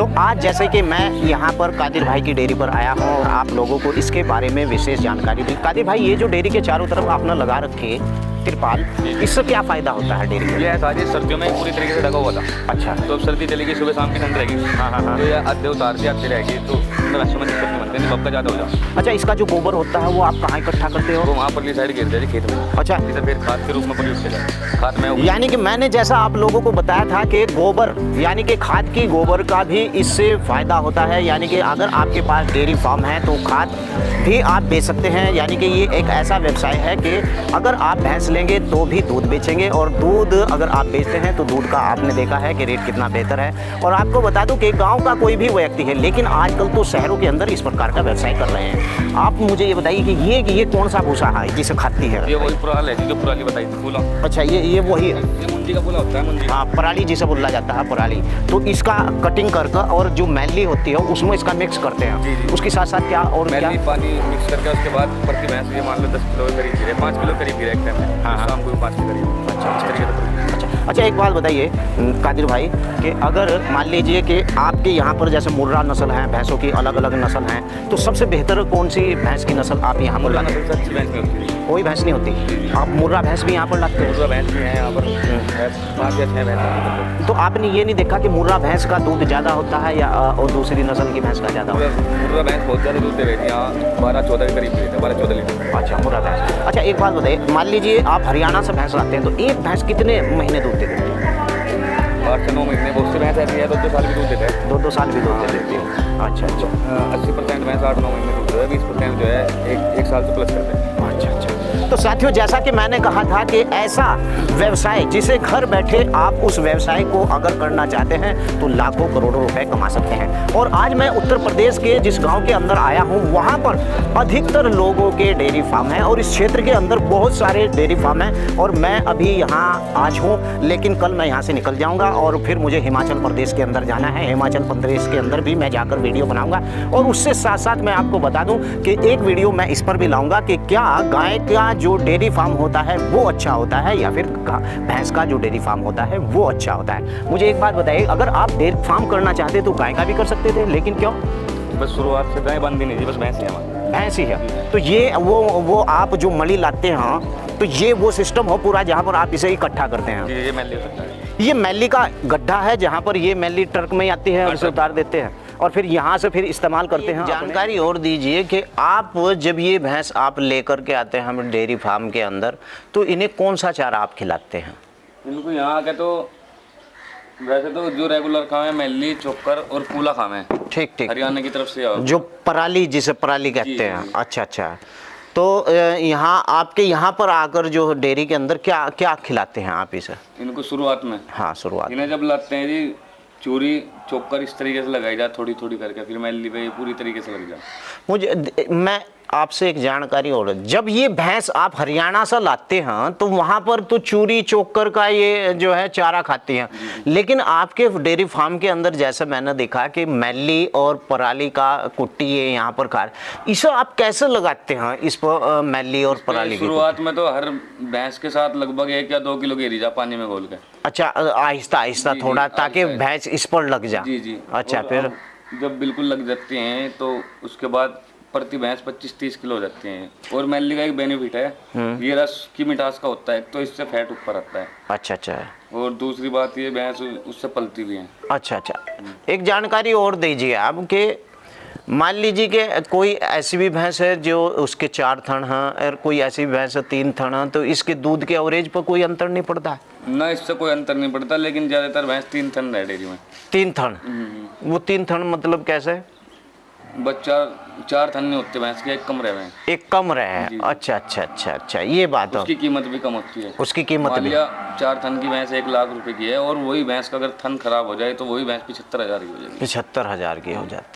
तो आज जैसे कि मैं यहाँ पर कादिर भाई की डेयरी पर आया हूँ और आप लोगों को इसके बारे में विशेष जानकारी दी। कादिर भाई, ये जो डेयरी के चारों तरफ आपने लगा रखे तिरपाल, इससे क्या फायदा होता है डेयरी में? ये ऐसा जी, सर्दियों में पूरी तरीके से ढका हुआ था। अच्छा, तो अब सर्दी चलेगी, सुबह शाम की ठंड रहेगी। हाँ। तो ये आधे उतार के आती रहेगी, तो वैसे में दिक्कत नहीं बनती, नहीं बब्का ज़्यादा हो जाए। अच्छा, इसका जो गोबर होता है वो आप कहाँ इकट्ठा करते हो? वो वहाँ पर साइड गिर जाए खेत में। अच्छा, इसे फिर खाद के रूप में प्रयोग किया जाए। खाद में यानी कि मैंने जैसा आप लोगों को बताया था कि गोबर यानी कि खाद की गोबर का भी इससे फायदा होता है। यानी कि अगर आपके पास डेयरी फार्म है तो खाद भी आप बेच सकते हैं। यानी कि ये एक ऐसा व्यवसाय है कि अगर आप भैंस लेंगे तो भी दूध बेचेंगे, और दूध अगर आप बेचते हैं तो दूध का आपने देखा है कि रेट कितना बेहतर है। और आपको बता दूं कि गांव का कोई भी व्यक्ति है, लेकिन आजकल तो शहरों के अंदर इस प्रकार का व्यवसाय कर रहे हैं। आप मुझे ये बताइए कि ये कौन सा भूसा है जिसे खाती है? ये वही पुराल है जो पुराली बताई थी, फूला। अच्छा, ये वही है, ये मुंडी का फूला होता है, मुंडी। हाँ, पराली जिसे बोला जाता है, पराली। तो इसका कटिंग करके और जो मैली होती है उसमें इसका मिक्स करते हैं। जी। उसके साथ साथ क्या और क्या? मैली पानी मिक्स करके उसके बाद प्रति भैंस ये मान लो 10 किलो करीब गिरे, 5 किलो करीब गिरे एक टाइम में। हाँ। शाम को 5 के करीब। अच्छा, एक बात बताइए कादिर भाई कि अगर मान लीजिए कि आपके यहाँ पर जैसे मुर्रा नस्ल है, भैंसों की अलग अलग नस्ल हैं, तो सबसे बेहतर कौन सी भैंस की नस्ल आप यहाँ पर लाते हैं? अच्छी भैंस नहीं होती, कोई भैंस नहीं होती। आप मुर्रा भैंस भी यहाँ पर लाते हैं? मुर्रा भैंस भी है यहाँ पर, 5 या 6 भैंस। तो आपने ये नहीं देखा कि मुर्रा भैंस का दूध ज़्यादा होता है या और दूसरी नस्ल की भैंस का ज़्यादा होता है? मुर्रा भैंस बहुत ज़्यादा दूध दे रही थी यहाँ, 12-14 के करीब देते, 12-14 लीटर। अच्छा, मुर्रा भैंस। अच्छा, एक बात बताइए, मान लीजिए आप हरियाणा से भैंस लाते हैं तो एक भैंस कितने महीने दूध देती है? 8 से 9 महीने। बहुत सी भैंस ऐसी है 2-2 साल भी दूध देता है। 2-2 साल भी दूध दे देती है। अच्छा। 80% भैंस 8-9 महीने दूध देता है, 20% जो है एक साल से प्लस करते हैं। अच्छा। तो साथियों, जैसा कि मैंने कहा था कि ऐसा व्यवसाय जिसे घर बैठे आप उस व्यवसाय को अगर करना चाहते हैं तो लाखों करोड़ों रुपए कमा सकते हैं। और आज मैं उत्तर प्रदेश के जिस गांव के अंदर आया हूं, वहां पर अधिकतर लोगों के डेयरी फार्म हैं और इस क्षेत्र के अंदर बहुत सारे डेयरी फार्म हैं। और मैं अभी यहाँ आज हूँ, लेकिन कल मैं यहाँ से निकल जाऊँगा और फिर मुझे हिमाचल प्रदेश के अंदर जाना है। हिमाचल प्रदेश के अंदर भी मैं जाकर वीडियो बनाऊँगा और उससे साथ साथ मैं आपको बता दूँ कि एक वीडियो मैं इस पर भी लाऊँगा कि क्या गाय का जो डेयरी फार्म होता है वो अच्छा होता है या फिर भैंस का जो डेयरी फार्म होता है वो अच्छा होता है। मुझे एक बात बताइए, अगर आप डेयरी फार्म करना चाहते तो गाय का भी कर सकते थे, लेकिन क्यों? बस शुरुआत से गाय बंद भी नहीं थी, बस भैंस ही है। भैंस ही है। तो ये वो आप जो मली लाते हैं तो ये वो सिस्टम हो पूरा जहाँ पर आप इसे इकट्ठा करते हैं? ये मैली हो सकता है। ये मैली का गड्ढा है जहाँ पर ये मैली ट्रक में आती है और उसे उतार देते हैं और फिर यहाँ से फिर इस्तेमाल करते हैं। जानकारी और दीजिए कि आप जब ये भैंस आप लेकर के आते हैं हम डेयरी फार्म के अंदर, तो इन्हें कौन सा चारा आप खिलाते हैं? इनको यहाँ आके तो वैसे तो जो रेगुलर खावे मैली, चोकर और पूला खावे। ठीक। हरियाणा की तरफ से जो पराली, जिसे पराली कहते हैं। अच्छा। तो यहाँ आपके यहाँ पर आकर जो डेयरी के अंदर क्या क्या खिलाते हैं आप इसे? इनको शुरुआत में, हाँ, शुरुआत इन्हें जब लाते हैं जी, चूरी चोकर इस तरीके से लगाई जाए, थोड़ी थोड़ी करके, फिर मैली पे पूरी तरीके से लग जाए। मैं आपसे एक जानकारी और, जब ये भैंस आप हरियाणा से लाते हैं तो वहाँ पर तो चूरी चोकर का ये जो है चारा खाती हैं, लेकिन आपके डेयरी फार्म के अंदर जैसे मैंने देखा कि मैली और पराली का कुट्टी ये यहाँ पर खा, इसे आप कैसे लगाते हैं इस पर मैली और पराली की? शुरुआत में तो हर भैंस के साथ लगभग 1 या 2 किलो घेरी जा पानी में घोल के। अच्छा, आहिस्ता थोड़ा, ताकि भैंस इस पर लग जाए। जी। अच्छा, फिर जब बिल्कुल लग जाती हैं तो उसके बाद प्रति भैंस 25-30 किलो हो जाती हैं। और मैली का एक बेनिफिट है, ये रस की मिठास का होता है, तो इससे फैट ऊपर आता है। अच्छा। और दूसरी बात ये भैंस उससे पलती भी है। अच्छा। एक जानकारी और दीजिए आप कि मान लीजिए कि कोई ऐसी भी भैंस है जो उसके 4 थन हैं और कोई ऐसी भैंस है 3 थन हैं, तो इसके दूध के एवरेज पर कोई अंतर नहीं पड़ता है? ना, इससे कोई अंतर नहीं पड़ता, लेकिन ज़्यादातर भैंस 3 थन है डेयरी में। 3 थन? वो 3 थन मतलब कैसे? बच्चा 4 थन नहीं होते भैंस के, एक कम रहे हैं। एक कम रहे हैं। अच्छा, ये बात है। उसकी कीमत भी कम होती है। उसकी कीमत भी? 4 थन की भैंस 1 लाख रुपए की है, और वही भैंस का अगर थन खराब हो जाए तो वही भैंस 75,000 की हो जाएगी। 75,000 की हो जाती है।